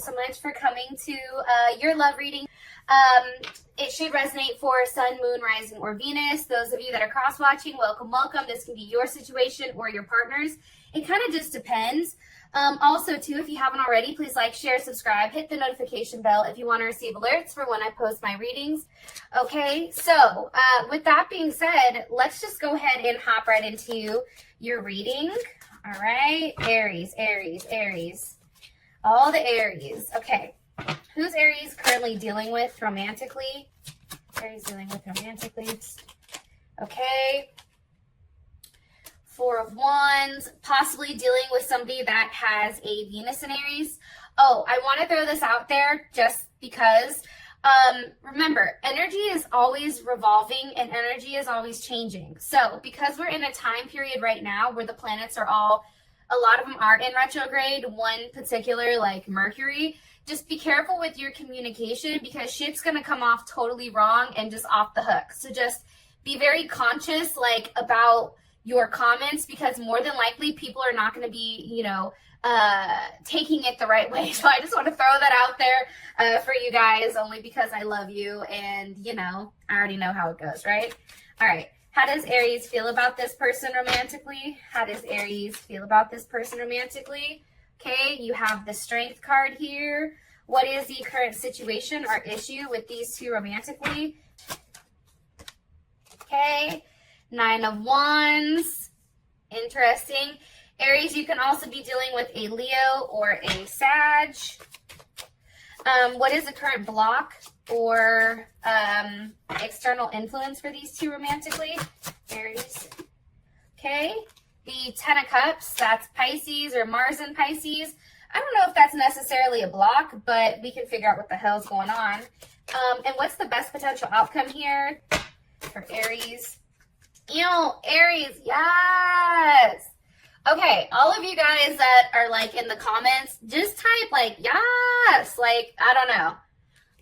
so much for coming to your love reading. It should resonate for Sun, Moon, Rising, or Venus. Those of you that are cross-watching, welcome, welcome. This can be your situation or your partner's. It kind of just depends. Also, too, if you haven't already, please like, share, subscribe, hit the notification bell if you want to receive alerts for when I post my readings. Okay, so with that being said, let's just go ahead and hop right into your reading. All right, Aries, Aries, Aries. All the Aries. Okay, who's Aries currently dealing with romantically? Aries dealing with romantically. Okay. Four of Wands, possibly dealing with somebody that has a Venus in Aries. Oh, I want to throw this out there just because, remember, energy is always revolving and energy is always changing. So because we're in a time period right now where the planets are all, a lot of them are in retrograde, one particular like Mercury, just be careful with your communication because shit's going to come off totally wrong and just off the hook. So just be very conscious like about your comments because more than likely people are not going to be, you know, taking it the right way. So I just want to throw that out there for you guys only because I love you and, you know, I already know how it goes, right? All right. How does Aries feel about this person romantically? How does Aries feel about this person romantically? Okay, you have the Strength card here. What is the current situation or issue with these two romantically? Okay. Nine of Wands. Interesting. Aries, you can also be dealing with a Leo or a Sag. What is the current block or external influence for these two romantically? Aries. Okay. The Ten of Cups, that's Pisces or Mars in Pisces. I don't know if that's necessarily a block, but we can figure out what the hell's going on. And what's the best potential outcome here for Aries? Aries, yes. Okay, all of you guys that are like in the comments, just type like yes. Like, I don't know.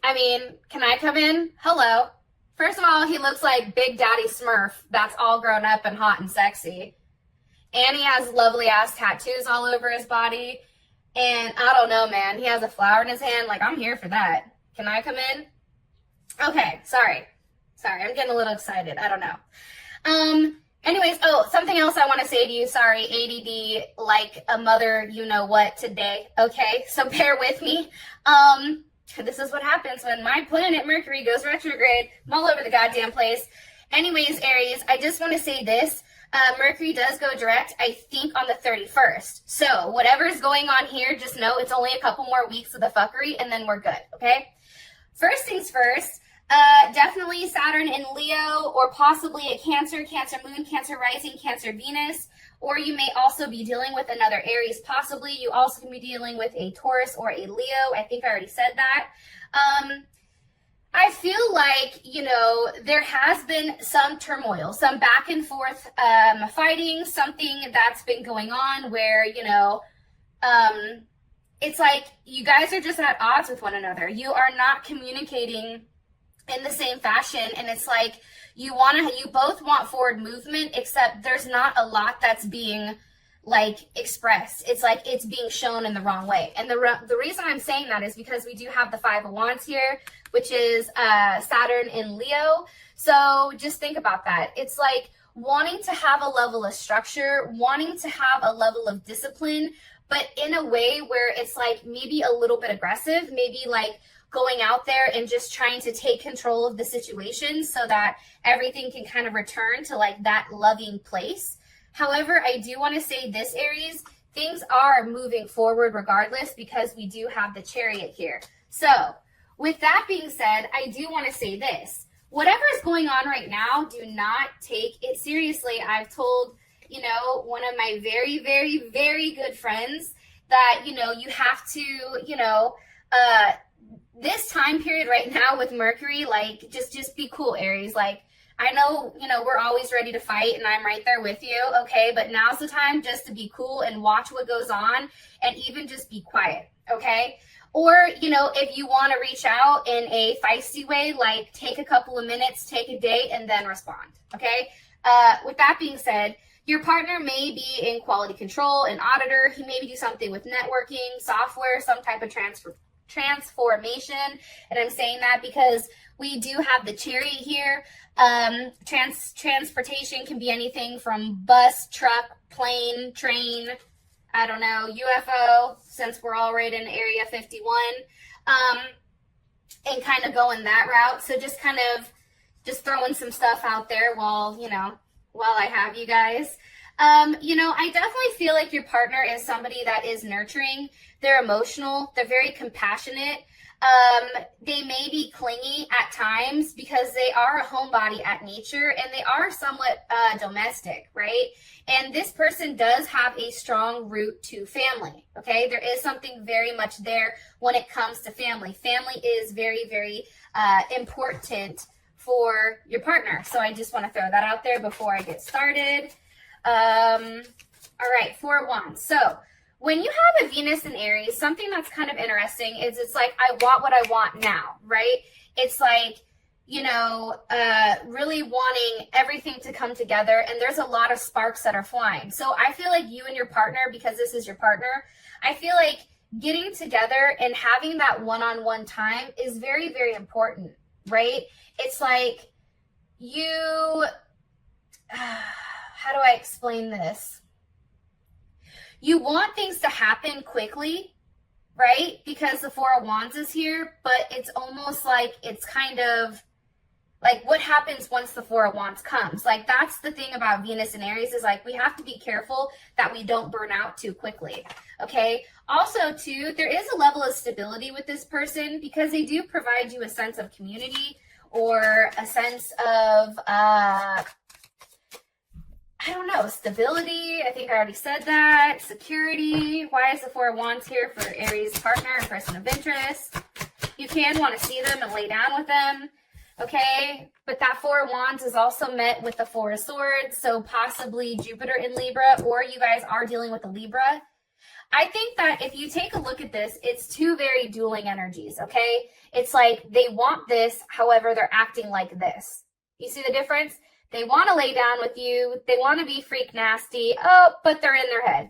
I mean, can I come in? Hello. First of all, he looks like Big Daddy Smurf that's all grown up and hot and sexy. And he has lovely ass tattoos all over his body. And I don't know, man. He has a flower in his hand. Like, I'm here for that. Can I come in? Okay, sorry. I'm getting a little excited. I don't know. Anyways, oh, something else I want to say to you. Sorry, ADD, like a mother, you know what, today. Okay, so bear with me. This is what happens when my planet Mercury goes retrograde. I'm all over the goddamn place. Anyways, Aries, I just want to say this. Mercury does go direct, I think, on the 31st. So whatever's going on here, just know it's only a couple more weeks of the fuckery, and then we're good, okay? First things first. Definitely Saturn in Leo or possibly a Cancer, Cancer Moon, Cancer Rising, Cancer Venus. Or you may also be dealing with another Aries possibly. You also can be dealing with a Taurus or a Leo. I think I already said that. I feel like, you know, there has been some turmoil, some back and forth fighting, something that's been going on where, you know, it's like you guys are just at odds with one another. You are not communicating in the same fashion, and it's like you both want forward movement, except there's not a lot that's being like expressed. It's like it's being shown in the wrong way. And the reason I'm saying that is because we do have the Five of Wands here, which is Saturn in Leo. So just think about that. It's like wanting to have a level of structure, wanting to have a level of discipline, but in a way where it's like maybe a little bit aggressive, maybe like going out there and just trying to take control of the situation so that everything can kind of return to like that loving place. However, I do want to say this, Aries, things are moving forward regardless because we do have the Chariot here. So with that being said, I do want to say this. Whatever is going on right now, do not take it seriously. I've told, you know, one of my very, very, very good friends that, you know, you have to, you know, this time period right now with Mercury, like, just be cool, Aries. Like, I know, you know, we're always ready to fight and I'm right there with you, okay? But now's the time just to be cool and watch what goes on and even just be quiet, okay? Or, you know, if you want to reach out in a feisty way, like take a couple of minutes, take a day, and then respond, okay? With that being said, your partner may be in quality control, an auditor. He may do something with networking, software, some type of transformation. And I'm saying that because we do have the chariot here. Transportation can be anything from bus, truck, plane, train, I don't know, UFO, since we're all right in Area 51, and kind of going that route. So just kind of just throwing some stuff out there while, while I have you guys. I definitely feel like your partner is somebody that is nurturing. They're emotional. They're very compassionate. They may be clingy at times because they are a homebody at nature, and they are somewhat domestic, right? And this person does have a strong root to family, okay? There is something very much there when it comes to family. Family is very, very important for your partner. So I just want to throw that out there before I get started. All right, 4 of Wands. So when you have a Venus in Aries, something that's kind of interesting is it's like, I want what I want now, right? It's like, really wanting everything to come together, and there's a lot of sparks that are flying. So I feel like you and your partner, because this is your partner, I feel like getting together and having that one-on-one time is very, very important, right? It's like how do I explain this? You want things to happen quickly, right? Because the 4 of Wands is here, but it's almost like it's kind of like what happens once the 4 of Wands comes. Like that's the thing about Venus and Aries is like we have to be careful that we don't burn out too quickly, okay? Also, too, there is a level of stability with this person because they do provide you a sense of community or a sense of stability. I think I already said that. Security. Why is the 4 of Wands here for Aries partner and person of interest? You can want to see them and lay down with them, okay? But that 4 of Wands is also met with the 4 of Swords, so possibly Jupiter in Libra, or you guys are dealing with a Libra. I think that if you take a look at this, it's two very dueling energies, okay? It's like they want this, however, they're acting like this. You see the difference? They want to lay down with you. They want to be freak nasty. Oh, but they're in their head.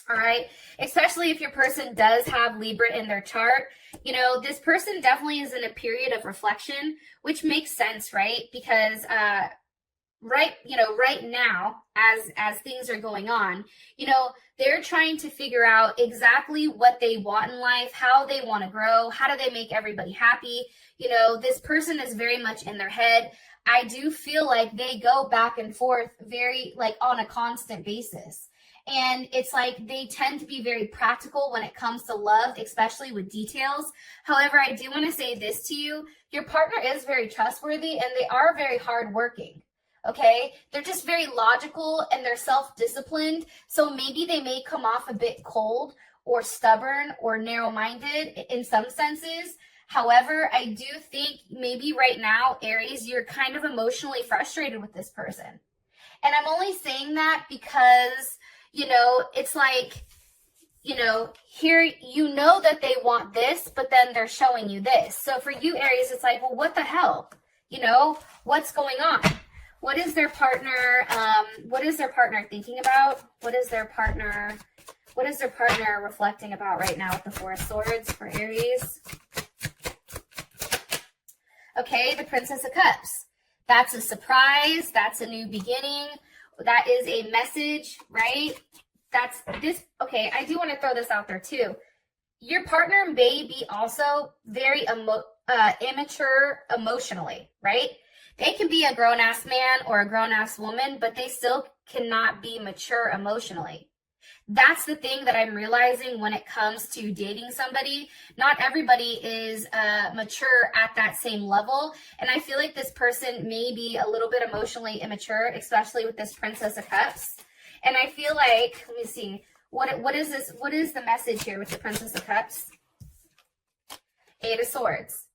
All right. Especially if your person does have Libra in their chart. This person definitely is in a period of reflection, which makes sense, right? Because right now, as things are going on, they're trying to figure out exactly what they want in life, how they want to grow, how do they make everybody happy. This person is very much in their head. I do feel like they go back and forth very like on a constant basis. And it's like they tend to be very practical when it comes to love, especially with details. However, I do want to say this to you. Your partner is very trustworthy and they are very hardworking. Okay? They're just very logical and they're self-disciplined. So maybe they may come off a bit cold or stubborn or narrow-minded in some senses. However, I do think maybe right now, Aries, you're kind of emotionally frustrated with this person. And I'm only saying that because, it's like, here, that they want this, but then they're showing you this. So for you, Aries, it's like, well, what the hell? What's going on? What is their partner thinking about? What is their partner reflecting about right now with the 4 of Swords for Aries? Okay, the Princess of Cups. That's a surprise. That's a new beginning. That is a message, right? That's this. Okay, I do want to throw this out there too. Your partner may be also very immature emotionally, right? They can be a grown-ass man or a grown-ass woman, but they still cannot be mature emotionally. That's the thing that I'm realizing when it comes to dating somebody. Not everybody is mature at that same level. And I feel like this person may be a little bit emotionally immature, especially with this Princess of Cups. And I feel like, let me see, what is this? What is the message here with the Princess of Cups? 8 of Swords.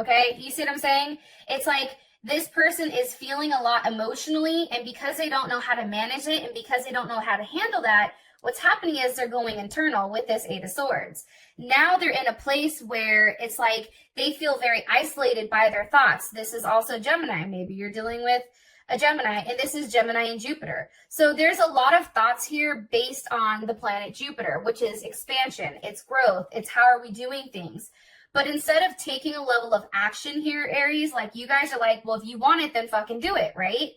Okay, you see what I'm saying? It's like this person is feeling a lot emotionally, and because they don't know how to manage it and because they don't know how to handle that, what's happening is they're going internal with this 8 of Swords. Now they're in a place where it's like they feel very isolated by their thoughts. This is also Gemini. Maybe you're dealing with a Gemini, and this is Gemini and Jupiter. So there's a lot of thoughts here based on the planet Jupiter, which is expansion, it's growth, it's how are we doing things. But instead of taking a level of action here, Aries, like you guys are like, well, if you want it, then fucking do it, right?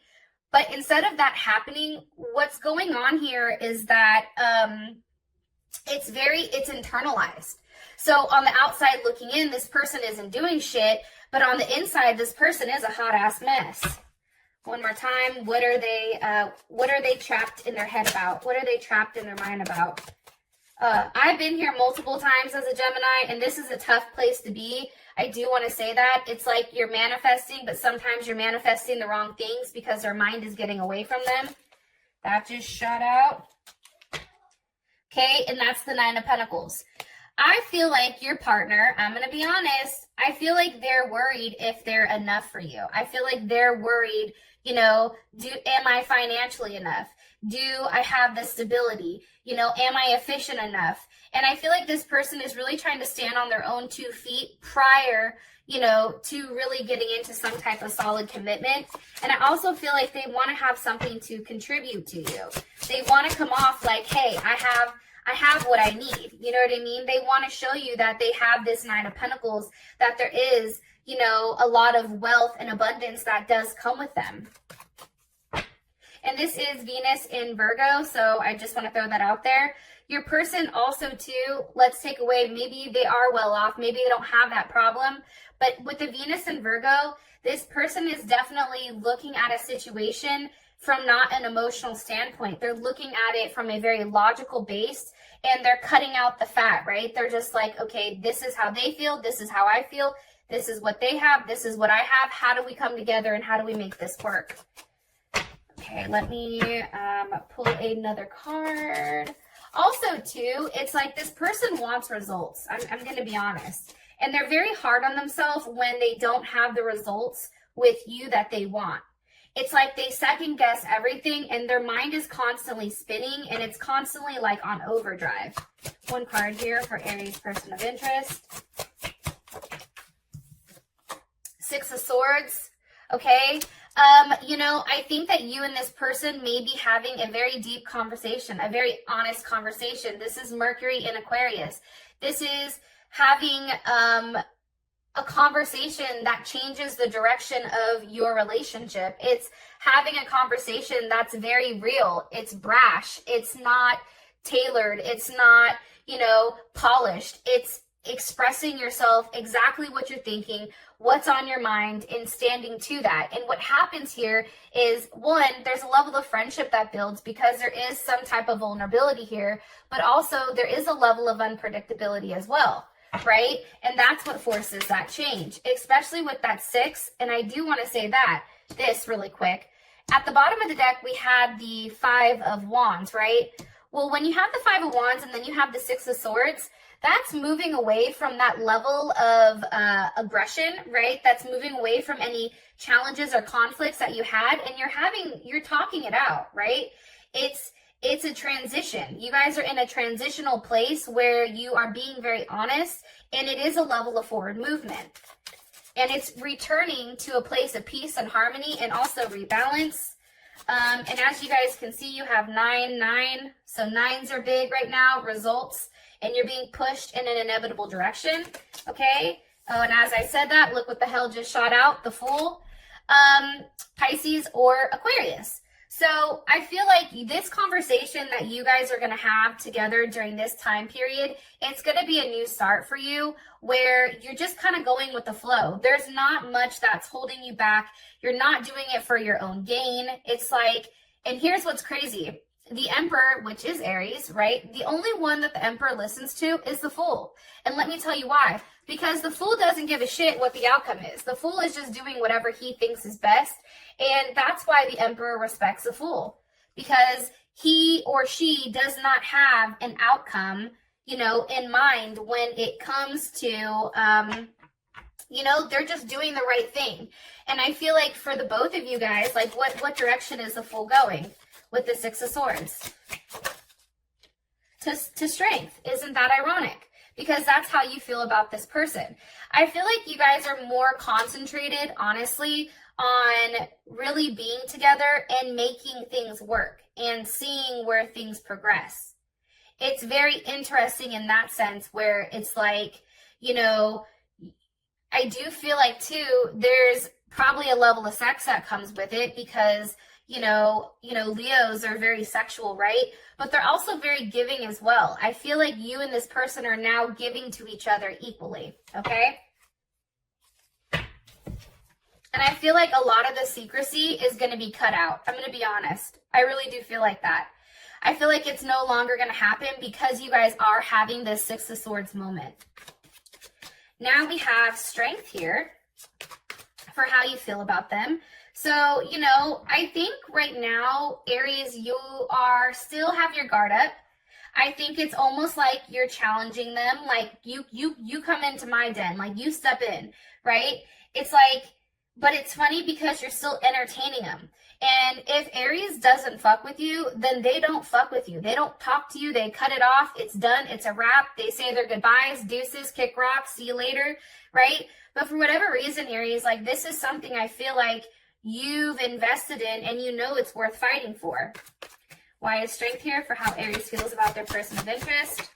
But instead of that happening, what's going on here is that it's internalized. So on the outside looking in, this person isn't doing shit, but on the inside, this person is a hot ass mess. One more time, what are they trapped in their head about? What are they trapped in their mind about? I've been here multiple times as a Gemini, and this is a tough place to be. I do want to say that. It's like you're manifesting, but sometimes you're manifesting the wrong things because their mind is getting away from them. That just shot out. Okay, and that's the Nine of Pentacles. I feel like your partner, I'm going to be honest, I feel like they're worried if they're enough for you. I feel like they're worried, you know, am I financially enough? Do I have the stability? You know, am I efficient enough? And I feel like this person is really trying to stand on their own 2 feet prior, you know, to really getting into some type of solid commitment. And I also feel like they want to have something to contribute to you. They want to come off like, hey, I have what I need. You know what I mean? They want to show you that they have this Nine of Pentacles, that there is, you know, a lot of wealth and abundance that does come with them. And this is Venus in Virgo, so I just want to throw that out there. Your person also, too, let's take away, maybe they are well off, maybe they don't have that problem, but with the Venus in Virgo, this person is definitely looking at a situation from not an emotional standpoint. They're looking at it from a very logical base, and they're cutting out the fat, right? They're just like, okay, this is how they feel, this is how I feel, this is what they have, this is what I have, how do we come together and how do we make this work? Okay, let me pull another card. Also, too, it's like this person wants results. I'm going to be honest. And they're very hard on themselves when they don't have the results with you that they want. It's like they second guess everything and their mind is constantly spinning and it's constantly like on overdrive. One card here for Aries person of interest. Six of Swords. Okay. You know, I think that you and this person may be having a very deep conversation, a very honest conversation. This is Mercury in Aquarius. This is having a conversation that changes the direction of your relationship. It's having a conversation that's very real. It's brash. It's not tailored. It's not, you know, polished. It's expressing yourself exactly what you're thinking, what's on your mind, and standing to that. And what happens here is, one, there's a level of friendship that builds because there is some type of vulnerability here, but also there is a level of unpredictability as well, right? And that's what forces that change, especially with that 6. And I do want to say this really quick. At the bottom of the deck, we had the 5 of Wands, right? Well, when you have the 5 of Wands and then you have the 6 of Swords, that's moving away from that level of aggression, right? That's moving away from any challenges or conflicts that you had, and you're talking it out, right? It's a transition. You guys are in a transitional place where you are being very honest, and it is a level of forward movement. And it's returning to a place of peace and harmony and also rebalance. And as you guys can see, you have 9, 9. So 9s are big right now, results. And you're being pushed in an inevitable direction, okay? Oh, and as I said that, look what the hell just shot out, the Fool. Pisces or Aquarius. So I feel like this conversation that you guys are going to have together during this time period, it's going to be a new start for you where you're just kind of going with the flow. There's not much that's holding you back. You're not doing it for your own gain. It's like, and here's what's crazy. The Emperor, which is Aries, right? The only one that the Emperor listens to is the Fool. And let me tell you why. Because the Fool doesn't give a shit what the outcome is. The Fool is just doing whatever he thinks is best. And that's why the Emperor respects the Fool. Because he or she does not have an outcome, you know, in mind when it comes to, you know, they're just doing the right thing. And I feel like for the both of you guys, like what direction is the Fool going? With the 6 of Swords to strength. Isn't that ironic? Because that's how you feel about this person. I feel like you guys are more concentrated, honestly, on really being together and making things work and seeing where things progress. It's very interesting in that sense where it's like, you know, I do feel like too, there's probably a level of sex that comes with it because, you know, Leos are very sexual, right? But they're also very giving as well. I feel like you and this person are now giving to each other equally, okay? And I feel like a lot of the secrecy is going to be cut out. I'm going to be honest. I really do feel like that. I feel like it's no longer going to happen because you guys are having this Six of Swords moment. Now we have Strength here for how you feel about them. So, you know, I think right now, Aries, you are still have your guard up. I think it's almost like you're challenging them. Like you come into my den, like you step in, right? It's like, but it's funny because you're still entertaining them. And if Aries doesn't fuck with you, then they don't fuck with you. They don't talk to you. They cut it off. It's done. It's a wrap. They say their goodbyes, deuces, kick rocks, see you later, right? But for whatever reason, Aries, like this is something I feel like you've invested in and you know it's worth fighting for. Why is Strength here for how Aries feels about their person of interest?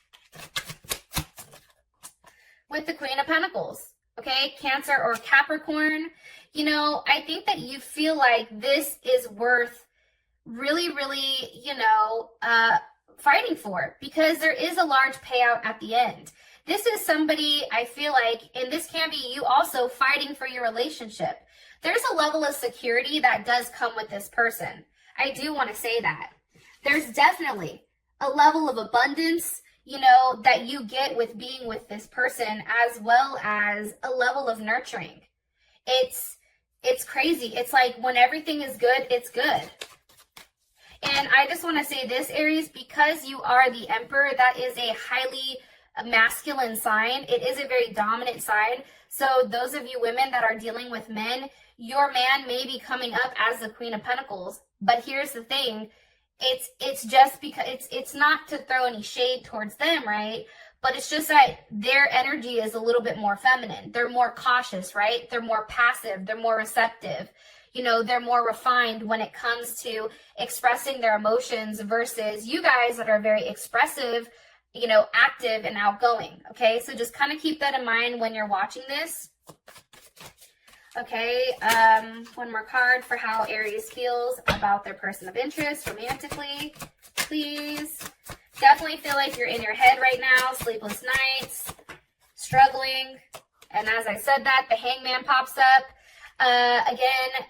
With the Queen of Pentacles, okay? Cancer or Capricorn. You know, I think that you feel like this is worth really, you know, fighting for because there is a large payout at the end. This is somebody I feel like, and this can be you also fighting for your relationship. There's a level of security that does come with this person. I do want to say that. There's definitely a level of abundance, you know, that you get with being with this person as well as a level of nurturing. It's crazy. It's like when everything is good, it's good. And I just want to say this, Aries, because you are the Emperor, that is a highly masculine sign. It is a very dominant sign. So those of you women that are dealing with men, your man may be coming up as the Queen of Pentacles. But here's the thing. It's just because it's not to throw any shade towards them, right? But it's just that their energy is a little bit more feminine. They're more cautious, right? They're more passive. They're more receptive. You know, they're more refined when it comes to expressing their emotions versus you guys that are very expressive, you know, active and outgoing. Okay, so just kind of keep that in mind when you're watching this. Okay, one more card for how Aries feels about their person of interest romantically, please. Definitely feel like you're in your head right now, sleepless nights, struggling. And as I said that, the Hangman pops up. Again,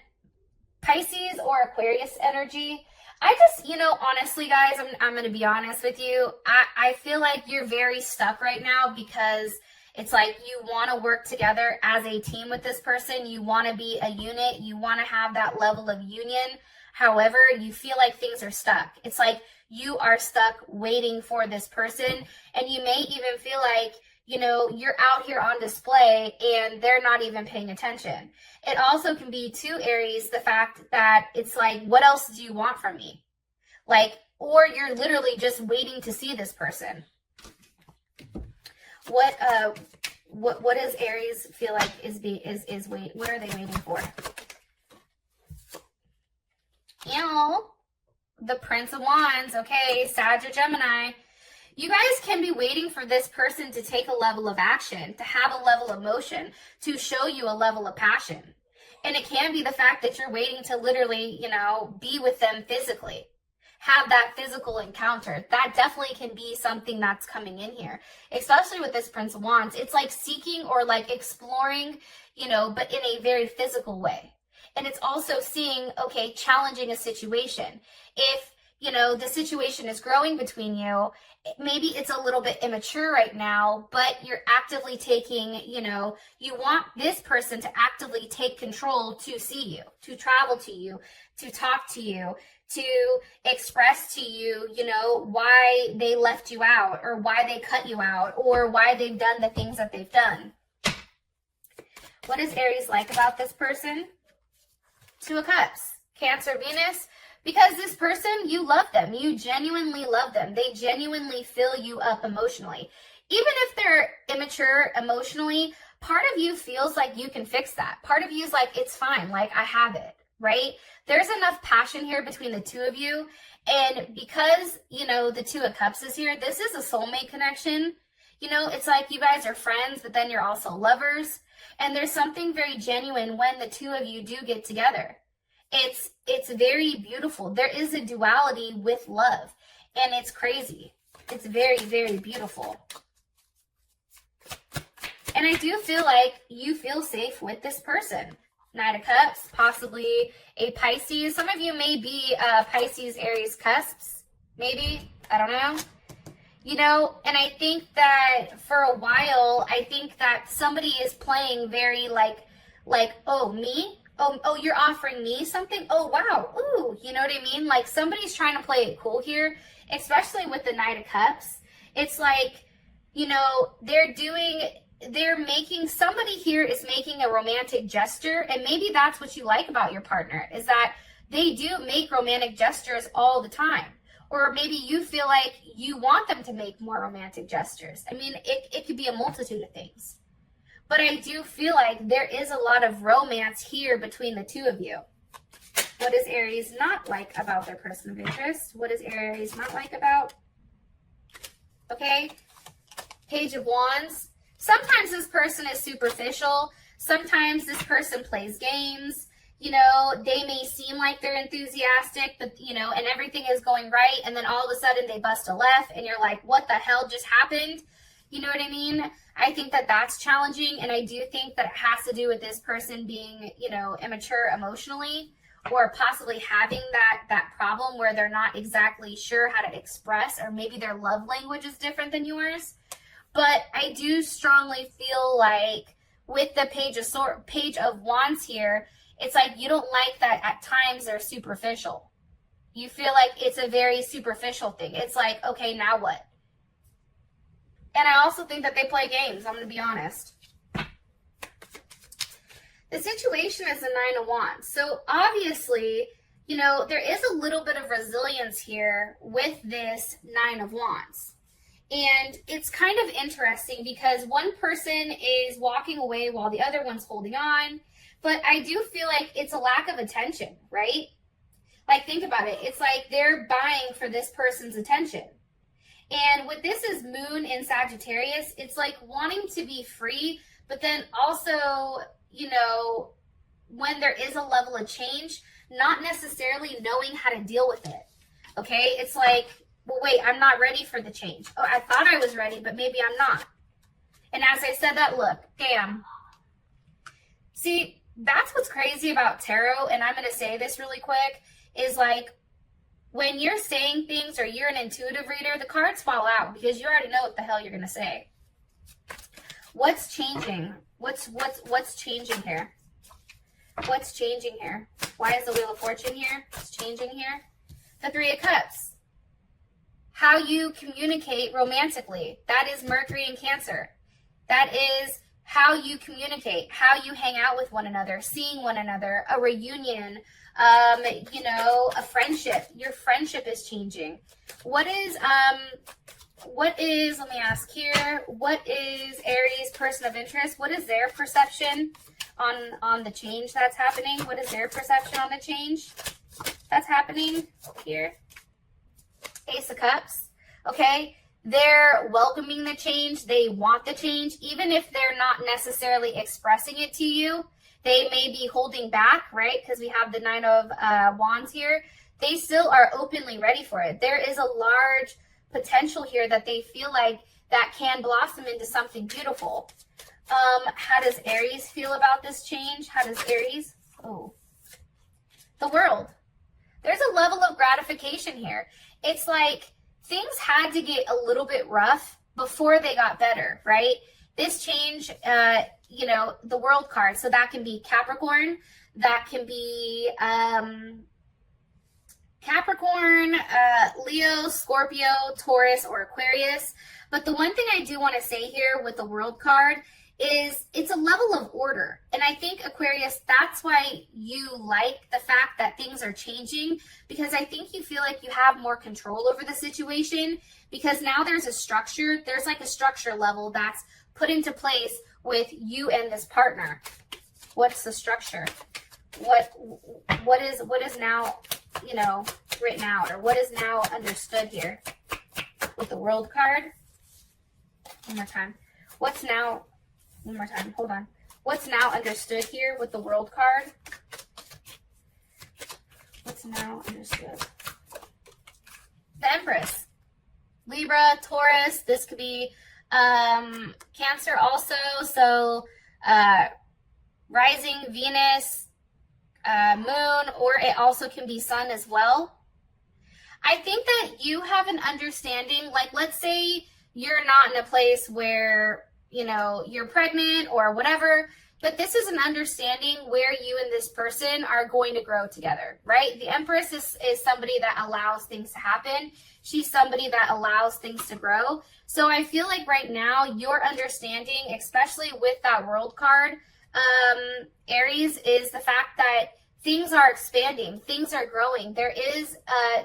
Pisces or Aquarius energy. I just, you know, honestly, guys, I'm going to be honest with you. I feel like you're very stuck right now because it's like you want to work together as a team with this person. You want to be a unit. You want to have that level of union. However, you feel like things are stuck. It's like you are stuck waiting for this person. And you may even feel like, you know, you're out here on display and they're not even paying attention. It also can be, too, Aries, the fact that it's like, what else do you want from me? Like, or you're literally just waiting to see this person. What does Aries feel like what are they waiting for? Ew, the Prince of Wands, okay, Sag or Gemini. You guys can be waiting for this person to take a level of action, to have a level of motion, to show you a level of passion. And it can be the fact that you're waiting to literally, you know, be with them physically. Have that physical encounter. That definitely can be something that's coming in here. Especially with this Prince of Wands. It's like seeking or like exploring, you know, but in a very physical way. And it's also seeing, okay, challenging a situation. If, you know, the situation is growing between you, maybe it's a little bit immature right now, but you're actively taking, you know, you want this person to actively take control to see you, to travel to you, to talk to you, to express to you, you know, why they left you out or why they cut you out or why they've done the things that they've done. What is Aries like about this person? Two of Cups, Cancer, Venus. Because this person, you love them. You genuinely love them. They genuinely fill you up emotionally. Even if they're immature emotionally, part of you feels like you can fix that. Part of you is like, it's fine, like I have it, right? There's enough passion here between the two of you. And because, you know, the Two of Cups is here, this is a soulmate connection. You know, it's like you guys are friends, but then you're also lovers. And there's something very genuine when the two of you do get together. It's very beautiful. There is a duality with love, and it's crazy. It's very, very beautiful. And I do feel like you feel safe with this person. Knight of Cups, possibly a Pisces. Some of you may be Pisces, Aries cusps, maybe. I don't know. You know, and I think that for a while, I think that somebody is playing very like, oh, me? Oh, you're offering me something? Oh, wow. Ooh, you know what I mean? Like somebody's trying to play it cool here, especially with the Knight of Cups. It's like, you know, somebody here is making a romantic gesture, and maybe that's what you like about your partner, is that they do make romantic gestures all the time. Or maybe you feel like you want them to make more romantic gestures. I mean, it could be a multitude of things. But I do feel like there is a lot of romance here between the two of you. What does Aries not like about their person of interest? What does Aries not like about? Okay. Page of Wands. Sometimes this person is superficial. Sometimes this person plays games. You know, they may seem like they're enthusiastic, but, you know, and everything is going right. And then all of a sudden they bust a left and you're like, what the hell just happened? You know what I mean? I think that that's challenging. And I do think that it has to do with this person being, you know, immature emotionally, or possibly having that problem where they're not exactly sure how to express, or maybe their love language is different than yours. But I do strongly feel like with the Page of Wands here, it's like you don't like that at times they're superficial. You feel like it's a very superficial thing. It's like, okay, now what? And I also think that they play games, I'm going to be honest. The situation is the Nine of Wands. So obviously, you know, there is a little bit of resilience here with this Nine of Wands. And it's kind of interesting because one person is walking away while the other one's holding on. But I do feel like it's a lack of attention, right? Like, think about it. It's like they're buying for this person's attention. And with this is Moon in Sagittarius, it's like wanting to be free, but then also, you know, when there is a level of change, not necessarily knowing how to deal with it. Okay? It's like, well, wait, I'm not ready for the change. Oh, I thought I was ready, but maybe I'm not. And as I said that, look, bam. See, that's what's crazy about tarot, and I'm going to say this really quick, is like when you're saying things or you're an intuitive reader, the cards fall out because you already know what the hell you're going to say. What's changing? What's changing here? What's changing here? Why is the Wheel of Fortune here? What's changing here? The Three of Cups. How you communicate romantically. That is Mercury and Cancer. That is how you communicate, how you hang out with one another, seeing one another, a reunion, you know, a friendship. Your friendship is changing. What is, let me ask here, what is Aries' person of interest? What is their perception on the change that's happening? What is their perception on the change that's happening here? Ace of Cups, okay? They're welcoming the change. They want the change. Even if they're not necessarily expressing it to you, they may be holding back, right? Because we have the Nine of Wands here. They still are openly ready for it. There is a large potential here that they feel like that can blossom into something beautiful. How does Aries feel about this change? How does Aries? Oh, the World. There's a level of gratification here. It's like things had to get a little bit rough before they got better, right? This change, you know, the World card. So that can be Capricorn. That can be Capricorn, Leo, Scorpio, Taurus, or Aquarius. But the one thing I do want to say here with the World card is it's a level of order. And I think, Aquarius, that's why you like the fact that things are changing, because I think you feel like you have more control over the situation, because now there's a structure. There's like a structure level that's put into place with you and this partner? What's the structure? What is now, you know, written out, or what is now understood here with the World card? One more time. What's now, one more time, hold on. What's now understood here with the World card? What's now understood? The Empress. Libra, Taurus, this could be Cancer also, so rising Venus, moon, or it also can be sun as well. I think that you have an understanding, like let's say you're not in a place where, you know, you're pregnant or whatever, but this is an understanding where you and this person are going to grow together, right? The Empress is somebody that allows things to happen. She's somebody that allows things to grow. So I feel like right now your understanding, especially with that World card, Aries, is the fact that things are expanding, things are growing. There is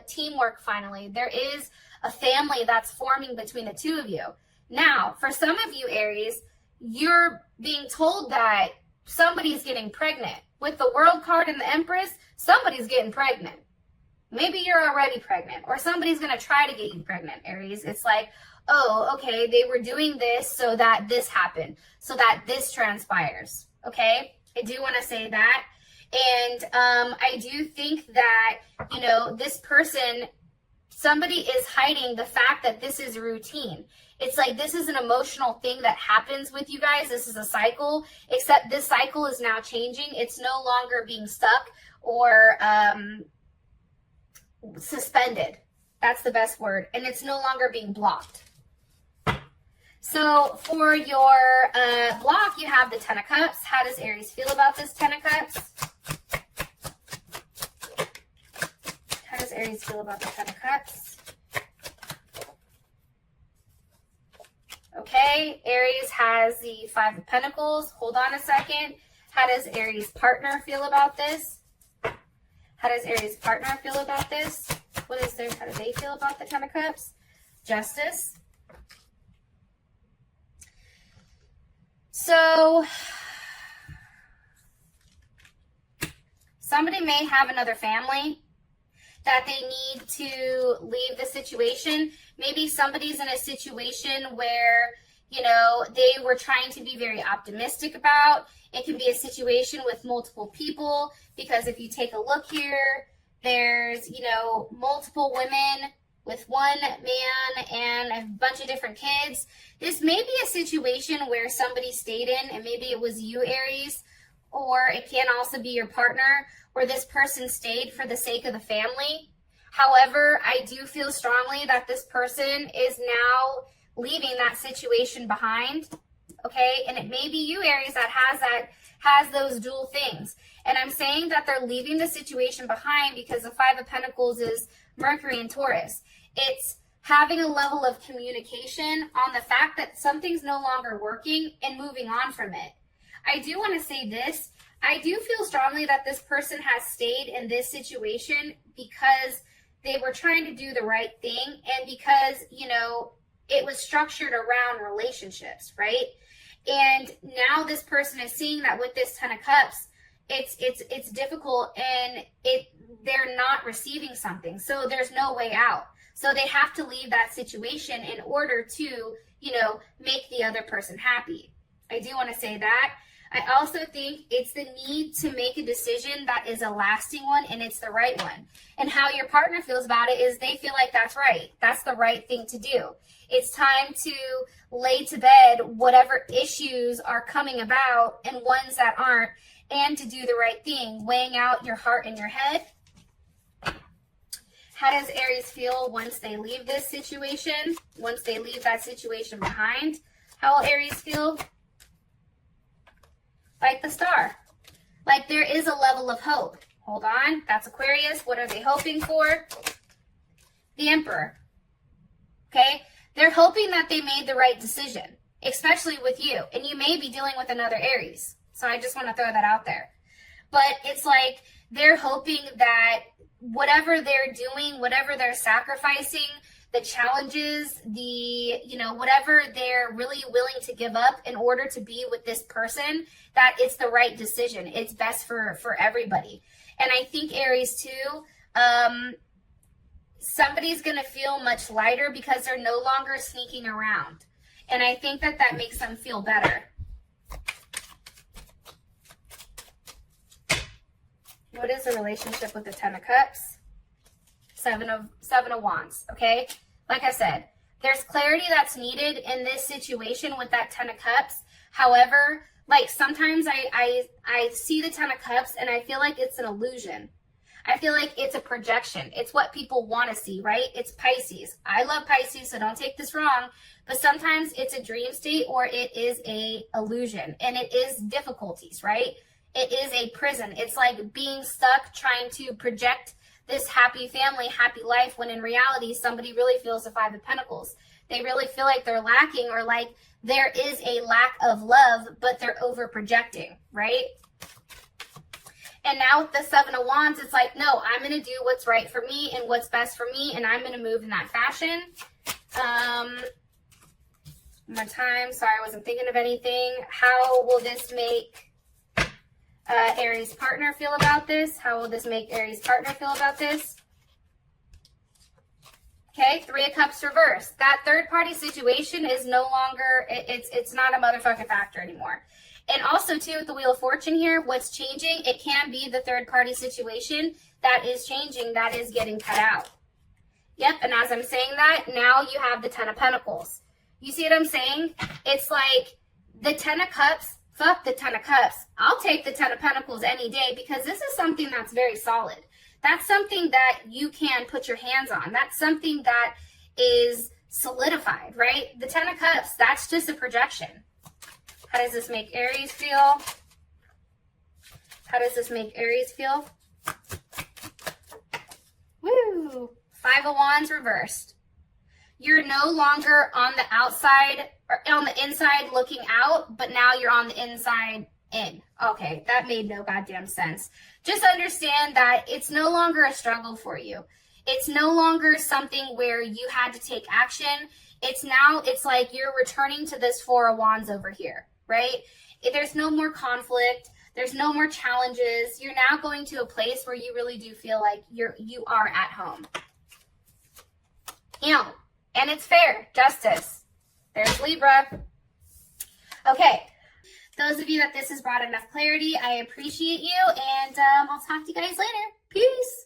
teamwork finally. There is a family that's forming between the two of you. Now, for some of you, Aries, you're being told that somebody's getting pregnant. With the World card and the Empress, somebody's getting pregnant. Maybe you're already pregnant, or somebody's going to try to get you pregnant, Aries. It's like, oh, okay, they were doing this so that this happened, so that this transpires, okay? I do want to say that. And I do think that, you know, this person, somebody is hiding the fact that this is routine. It's like this is an emotional thing that happens with you guys. This is a cycle, except this cycle is now changing. It's no longer being stuck or suspended. That's the best word. And it's no longer being blocked. So for your block, you have the Ten of Cups. How does Aries feel about this Ten of Cups? How does Aries feel about the Ten of Cups? Okay, Aries has the Five of Pentacles. Hold on a second. How does Aries' partner feel about this? How does Aries' partner feel about this? What is their, how do they feel about the Ten of Cups? Justice. So, somebody may have another family that they need to leave the situation. Maybe somebody's in a situation where, you know, they were trying to be very optimistic about. It can be a situation with multiple people, because if you take a look here, there's, you know, multiple women with one man and a bunch of different kids. This may be a situation where somebody stayed in, and maybe it was you, Aries, or it can also be your partner, where this person stayed for the sake of the family. However, I do feel strongly that this person is now leaving that situation behind, okay? And it may be you, Aries, that has those dual things. And I'm saying that they're leaving the situation behind because the Five of Pentacles is Mercury and Taurus. It's having a level of communication on the fact that something's no longer working and moving on from it. I do want to say this. I do feel strongly that this person has stayed in this situation because they were trying to do the right thing, and because, you know, it was structured around relationships, right? And now this person is seeing that with this Ten of Cups, it's difficult, and they're not receiving something. So there's no way out. So they have to leave that situation in order to, you know, make the other person happy. I do want to say that. I also think it's the need to make a decision that is a lasting one, and it's the right one. And how your partner feels about it is they feel like that's right. That's the right thing to do. It's time to lay to bed whatever issues are coming about and ones that aren't, and to do the right thing, weighing out your heart and your head. How does Aries feel once they leave this situation? Once they leave that situation behind, how will Aries feel? Like the Star. Like there is a level of hope. Hold on. That's Aquarius. What are they hoping for? The Emperor. Okay? They're hoping that they made the right decision, especially with you. And you may be dealing with another Aries. So I just want to throw that out there. But it's like they're hoping that whatever they're doing, whatever they're sacrificing, the challenges, the, you know, whatever they're really willing to give up in order to be with this person, that it's the right decision. It's best for everybody. And I think Aries too, somebody's going to feel much lighter because they're no longer sneaking around. And I think that that makes them feel better. What is the relationship with the Ten of Cups? Seven of Wands, okay? Like I said, there's clarity that's needed in this situation with that Ten of Cups. However, like sometimes I see the Ten of Cups and I feel like it's an illusion. I feel like it's a projection. It's what people want to see, right? It's Pisces. I love Pisces, so don't take this wrong. But sometimes it's a dream state or it is a illusion. And it is difficulties, right? It is a prison. It's like being stuck trying to project this happy family, happy life, when in reality, somebody really feels the Five of Pentacles. They really feel like they're lacking, or like there is a lack of love, but they're over projecting, right? And now with the Seven of Wands, it's like, no, I'm going to do what's right for me and what's best for me, and I'm going to move in that fashion. One more time. Sorry, I wasn't thinking of anything. How will this make Aries partner feel about this? How will this make Aries partner feel about this? Okay, Three of Cups reversed. That third party situation is no longer, it's not a motherfucking factor anymore. And also, too, with the Wheel of Fortune here, what's changing, it can be the third-party situation that is changing, that is getting cut out. Yep, and as I'm saying that, now you have the Ten of Pentacles. You see what I'm saying? It's like the Ten of Cups, fuck the Ten of Cups. I'll take the Ten of Pentacles any day because this is something that's very solid. That's something that you can put your hands on. That's something that is solidified, right? The Ten of Cups, that's just a projection. How does this make Aries feel? How does this make Aries feel? Woo! Five of Wands reversed. You're no longer on the outside or on the inside looking out, but now you're on the inside in. Okay, that made no goddamn sense. Just understand that it's no longer a struggle for you. It's no longer something where you had to take action. It's like you're returning to this Four of Wands over here. Right? There's no more conflict. There's no more challenges. You're now going to a place where you really do feel like you are at home. You know, and it's fair. Justice. There's Libra. Okay. Those of you that this has brought enough clarity, I appreciate you. And I'll talk to you guys later. Peace.